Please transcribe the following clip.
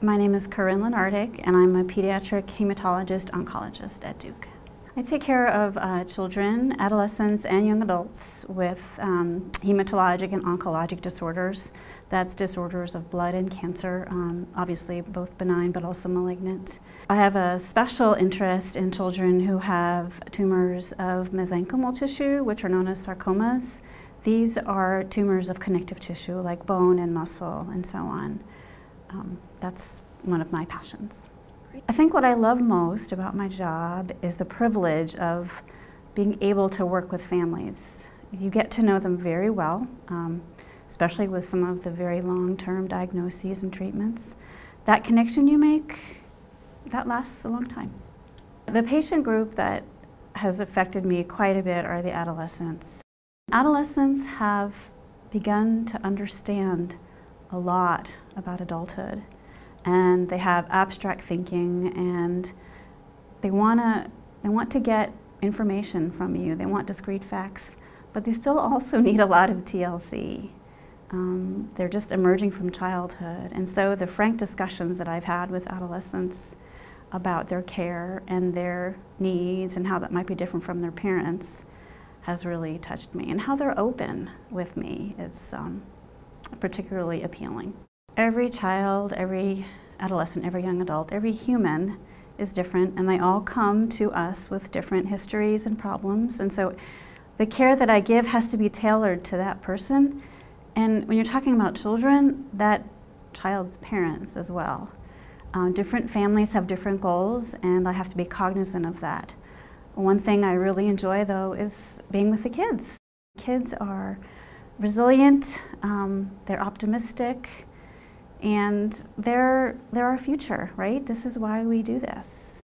My name is Corinne Linardic, and I'm a pediatric hematologist-oncologist at Duke. I take care of children, adolescents, and young adults with hematologic and oncologic disorders. That's disorders of blood and cancer, obviously both benign but also malignant. I have a special interest in children who have tumors of mesenchymal tissue, which are known as sarcomas. These are tumors of connective tissue like bone and muscle and so on. That's one of my passions. I think what I love most about my job is the privilege of being able to work with families. You get to know them very well, especially with some of the very long-term diagnoses and treatments. That connection you make, that lasts a long time. The patient group that has affected me quite a bit are the adolescents. Adolescents have begun to understand a lot about adulthood, and they have abstract thinking, and they want to get information from you. They want discrete facts, but they still also need a lot of TLC. They're just emerging from childhood, and so the frank discussions that I've had with adolescents about their care and their needs and how that might be different from their parents has really touched me, and how they're open with me is particularly appealing. Every child, every adolescent, every young adult, every human is different, and they all come to us with different histories and problems, and so the care that I give has to be tailored to that person. And when you're talking about children, that child's parents as well. Different families have different goals, and I have to be cognizant of that. One thing I really enjoy, though, is being with the kids. Kids are resilient, they're optimistic, and they're our future, right? This is why we do this.